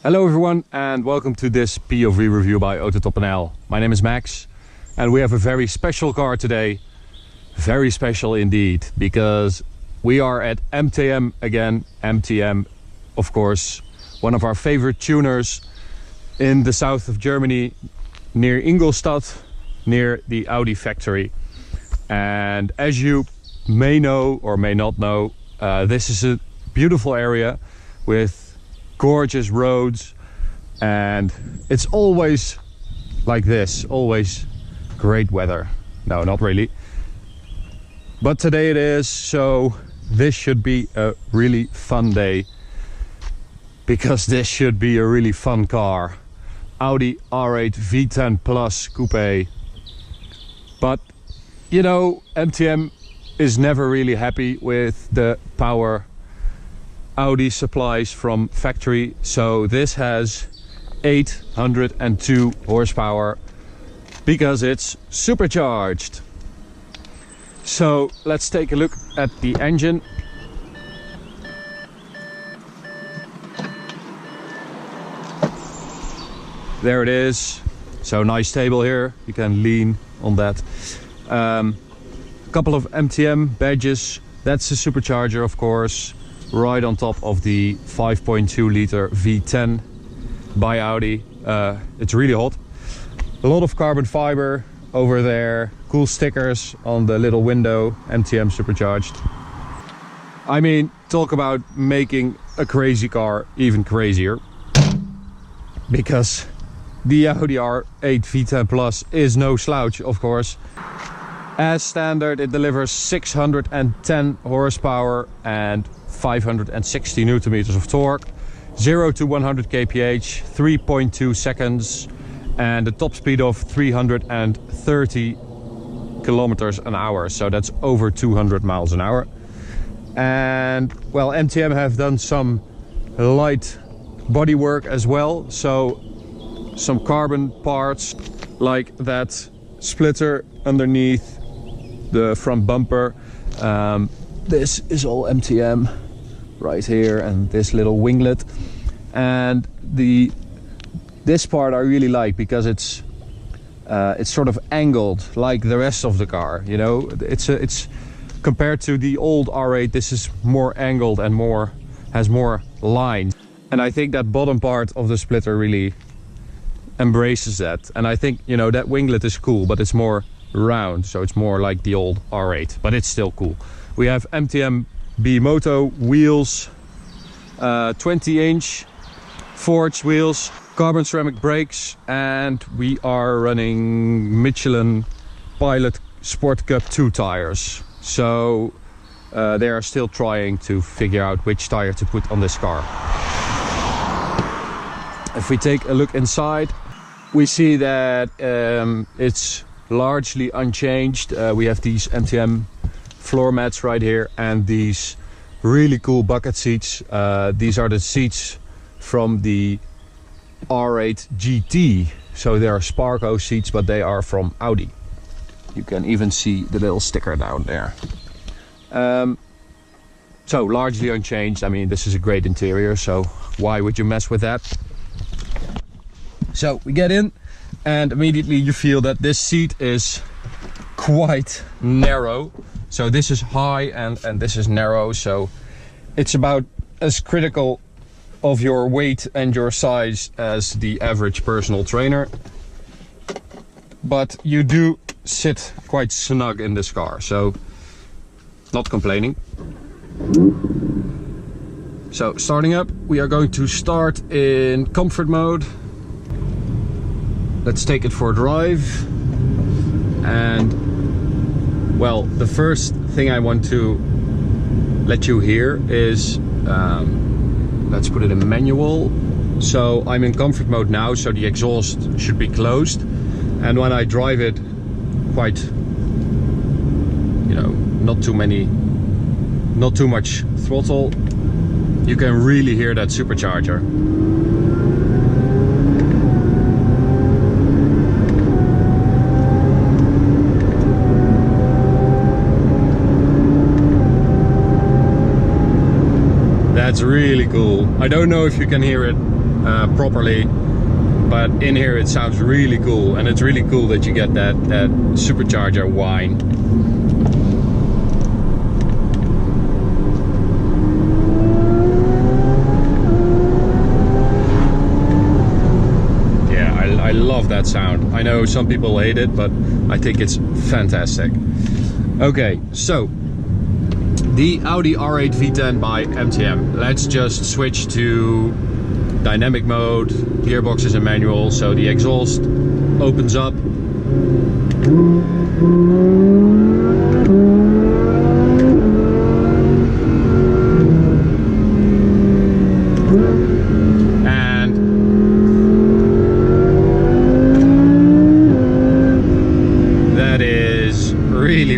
Hello everyone and welcome to this POV review by AutoTopNL. My name is Max and we have a very special car today. Very special indeed, because we are at MTM again. MTM, of course, one of our favorite tuners in the south of Germany, near Ingolstadt, near the Audi factory. And as you may know or may not know, this is a beautiful area with gorgeous roads, and it's always like this, always great weather. No, not really, but today it is, so this should be a really fun day, because this should be a really fun car. Audi R8 V10 Plus Coupe. But you know, MTM is never really happy with the power Audi supplies from factory, so this has 802 horsepower because it's supercharged. So let's take a look at the engine. There it is. So nice table here, you can lean on that. A couple of MTM badges. That's the supercharger, of course, right on top of the 5.2 liter V10 by Audi. It's really hot. A lot of carbon fiber over there, cool stickers on the little window, MTM supercharged. I mean, talk about making a crazy car even crazier, because the Audi R8 V10 Plus is no slouch, of course. As standard, it delivers 610 horsepower and 560 newton meters of torque, 0 to 100 kph, 3.2 seconds, and a top speed of 330 kilometers an hour. So that's over 200 miles an hour. And well, MTM have done some light body work as well. So some carbon parts like that splitter underneath the front bumper. This is all MTM right here, and this little winglet, and this part I really like because it's sort of angled like the rest of the car. You know, it's compared to the old R8, this is more angled and has more lines, and I think that bottom part of the splitter really embraces that. And I think, you know, that winglet is cool, but it's more round, so it's more like the old R8, but it's still cool. We have MTM B-Moto wheels, 20-inch forged wheels, carbon ceramic brakes, and we are running Michelin Pilot Sport Cup 2 tires. So they are still trying to figure out which tire to put on this car. If we take a look inside, we see that it's largely unchanged. We have these MTM floor mats right here, and these really cool bucket seats. These are the seats from the R8 GT, so they are Sparco seats, but they are from Audi. You can even see the little sticker down there. So largely unchanged. I mean, this is a great interior, so why would you mess with that? So we get in, and immediately you feel that this seat is quite narrow. So this is high and this is narrow, so it's about as critical of your weight and your size as the average personal trainer. But you do sit quite snug in this car, so not complaining. So starting up, we are going to start in comfort mode. Let's take it for a drive. And well, the first thing I want to let you hear is, let's put it in manual. So I'm in comfort mode now, so the exhaust should be closed. And when I drive it quite, you know, not too much throttle, you can really hear that supercharger. That's really cool. I don't know if you can hear it properly, but in here it sounds really cool, and it's really cool that you get that supercharger whine. I love that sound. I know some people hate it, but I think it's fantastic. Okay, so the Audi R8 V10 by MTM. Let's just switch to dynamic mode. Gearbox is a manual, so the exhaust opens up.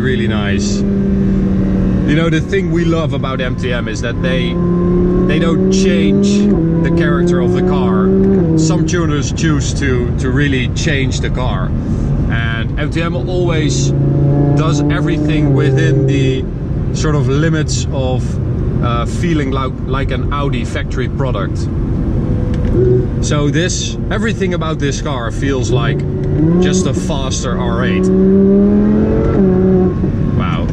Really nice. You know, the thing we love about MTM is that they don't change the character of the car. Some tuners choose to really change the car, and MTM always does everything within the sort of limits of feeling like an Audi factory product. So everything about this car feels like just a faster R8. Wow.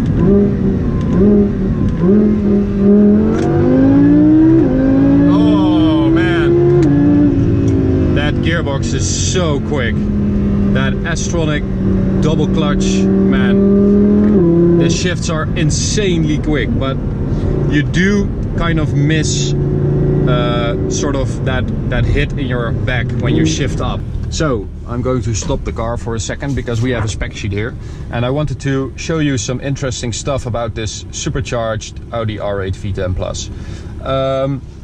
Oh man, that gearbox is so quick. That S-tronic double clutch, man, the shifts are insanely quick, but you do kind of miss sort of that hit in your back when you shift up. So I'm going to stop the car for a second because we have a spec sheet here, and I wanted to show you some interesting stuff about this supercharged Audi R8 V10 Plus.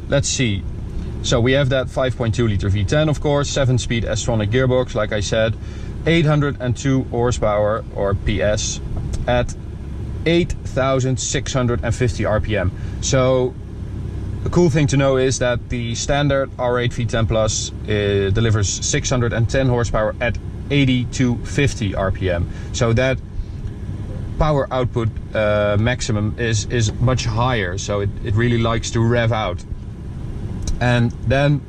Let's see. So we have that 5.2 liter V10, of course, 7-speed S-tronic gearbox, like I said, 802 horsepower or PS at 8,650 RPM. So the cool thing to know is that the standard R8 V10 Plus delivers 610 horsepower at 8250 RPM. So that power output maximum is much higher. So it really likes to rev out. And then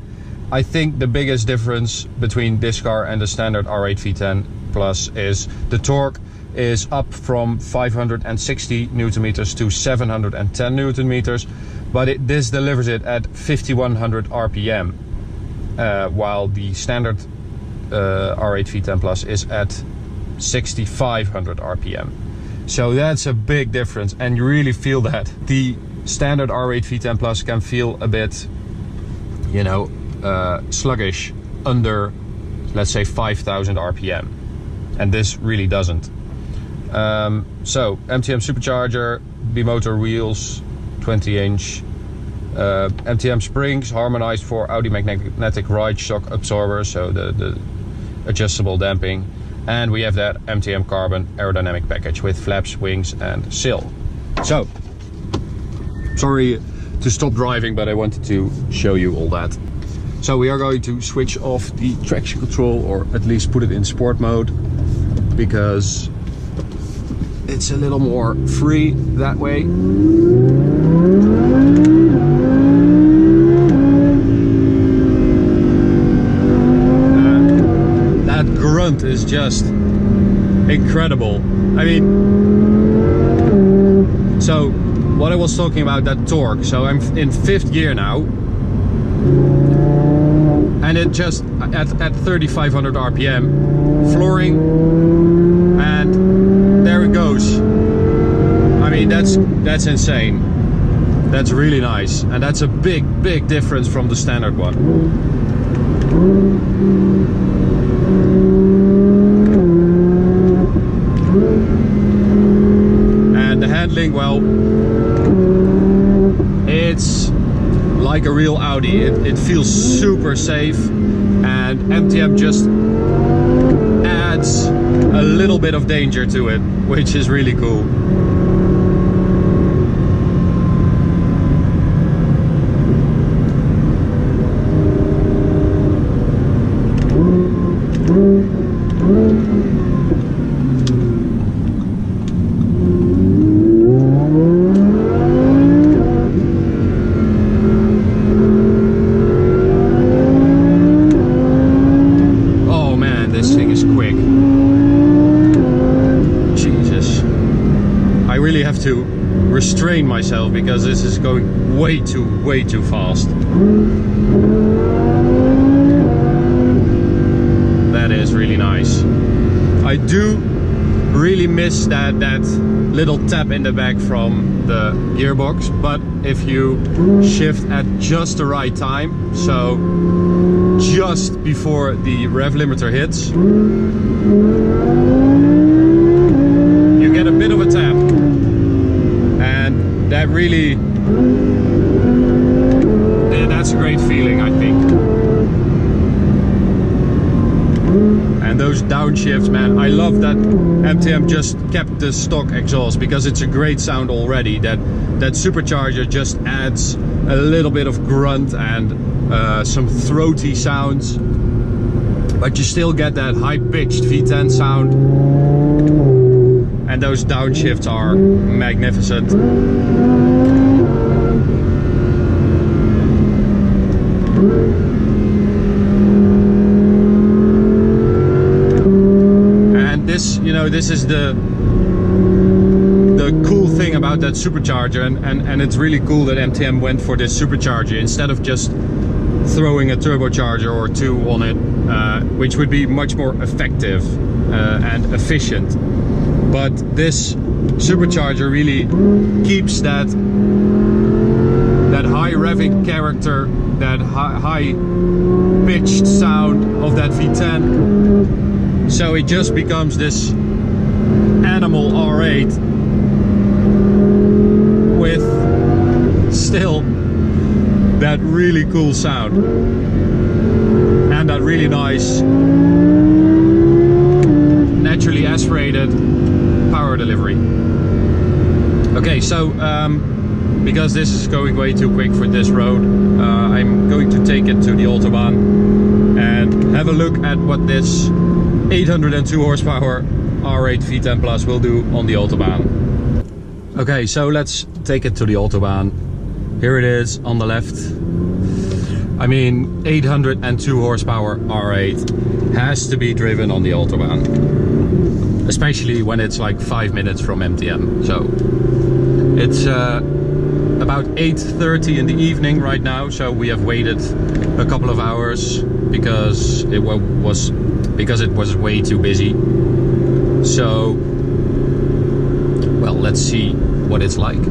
I think the biggest difference between this car and the standard R8 V10 Plus is the torque is up from 560 Newton meters to 710 Newton meters. But this delivers it at 5100 RPM, while the standard R8 V10 Plus is at 6500 RPM. So that's a big difference, and you really feel that. The standard R8 V10 Plus can feel a bit, you know, sluggish under, let's say, 5000 RPM, and this really doesn't. So MTM supercharger, bimotor wheels, 20-inch, MTM springs harmonized for Audi magnetic ride shock absorber, so the adjustable damping, and we have that MTM carbon aerodynamic package with flaps, wings and sill. So sorry to stop driving, but I wanted to show you all that. So we are going to switch off the traction control, or at least put it in sport mode, because it's a little more free that way. That grunt is just incredible. I mean, so what I was talking about, that torque. So I'm in 5th gear now, and it just at 3500 RPM, flooring, and there it goes. I mean, that's insane. That's really nice, and that's a big difference from the standard one. And the handling, well, it's like a real Audi. It feels super safe, and MTM just adds a little bit of danger to it, which is really cool. really have to restrain myself because this is going way too fast. That is really nice. I do really miss that little tap in the back from the gearbox, but if you shift at just the right time, so just before the rev limiter hits, you get a bit of a tap, and that really, that's a great feeling, I think. And those downshifts, man, I love that MTM just kept the stock exhaust because it's a great sound already. That supercharger just adds a little bit of grunt and some throaty sounds, but you still get that high-pitched V10 sound, and those downshifts are magnificent. This, you know, this is the cool thing about that supercharger, and it's really cool that MTM went for this supercharger instead of just throwing a turbocharger or two on it, which would be much more effective and efficient. But this supercharger really keeps that high revving character, that high pitched sound of that V10. So it just becomes this animal R8 with still that really cool sound and that really nice naturally aspirated power delivery. Okay, so because this is going way too quick for this road, I'm going to take it to the Autobahn and have a look at what this 802 horsepower R8 V10 Plus will do on the Autobahn. Okay, so let's take it to the Autobahn. Here it is on the left. I mean, 802 horsepower R8 has to be driven on the Autobahn, especially when it's like 5 minutes from MTM. So it's about 8:30 in the evening right now, so we have waited a couple of hours because it was way too busy. So, well, let's see what it's like.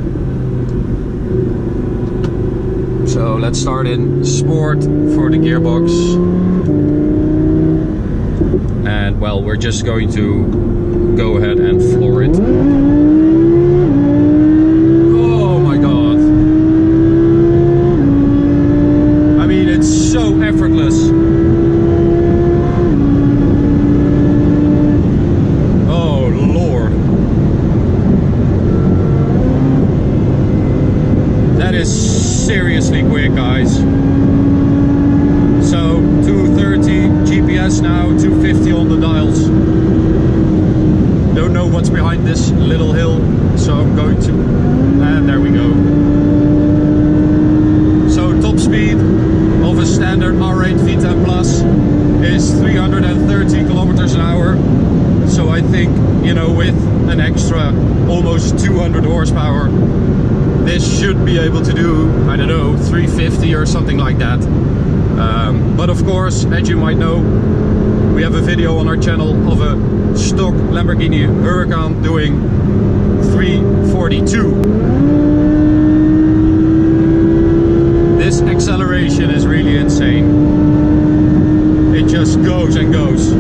So let's start in sport for the gearbox, and well, we're just going to go ahead and floor it. Oh my god, I mean, it's so effortless. Seriously quick, guys. So 230 GPS now, 250 on the dials. Don't know what's behind this little hill, so I'm going to, and there we go. So top speed of a standard R8 V10 Plus is 330 kilometers an hour. So I think, you know, with an extra almost 200 horsepower, this should be able to do, I don't know, 350 or something like that. But of course, as you might know, we have a video on our channel of a stock Lamborghini Huracan doing 342. This acceleration is really insane. It just goes and goes.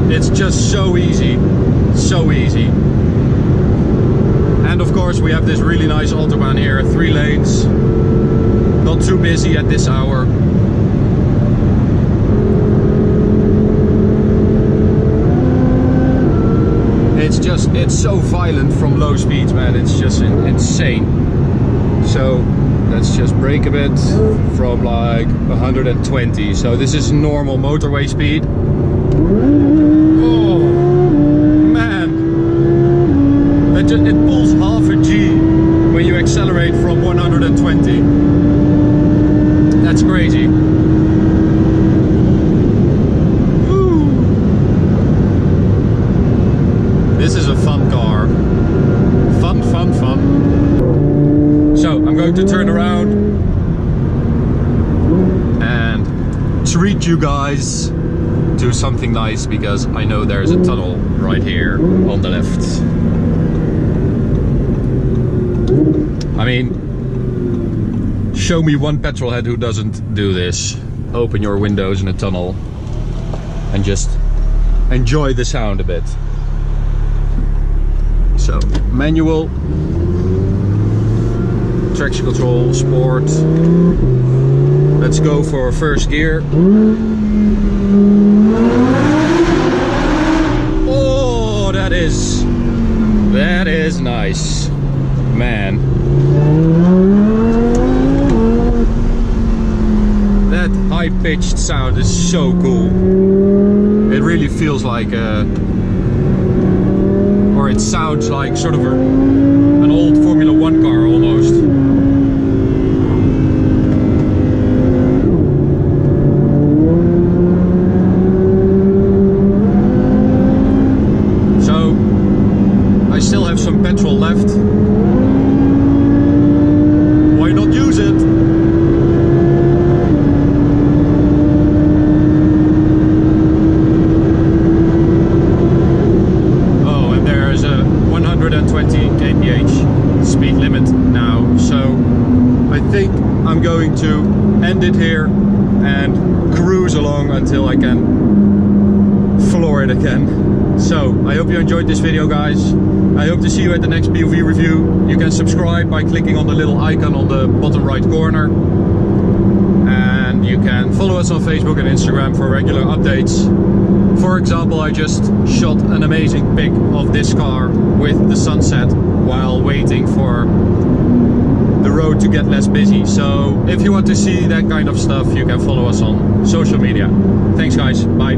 It's just so easy, so easy. And of course we have this really nice Autobahn here, 3 lanes, not too busy at this hour. It's so violent from low speeds, man, it's just insane. So let's just brake a bit from like 120. So this is normal motorway speed. Oh man, it pulls almost half a G when you accelerate from 120. That's crazy. Woo. This is a fun car. Fun, fun, fun. So I'm going to turn around and treat you guys to something nice, because I know there's a tunnel right here on the left. I mean, show me one petrol head who doesn't do this. Open your windows in a tunnel and just enjoy the sound a bit. So, manual, traction control, sport. Let's go for first gear. Oh, that is nice, man. That high-pitched sound is so cool. It really feels like or it sounds like sort of an old Formula 1 car almost. So I still have some petrol left. Why not use it? Oh, and there's a 120 kph speed limit now, so I think I'm going to end it here and cruise along until I can floor it again. So I hope you enjoyed this video, guys. I hope to see you at the next POV review. You can subscribe by clicking on the little icon on the bottom right corner, and you can follow us on Facebook and Instagram for regular updates. For example, I just shot an amazing pic of this car with the sunset while waiting for the road to get less busy. So if you want to see that kind of stuff, you can follow us on social media. Thanks, guys. Bye.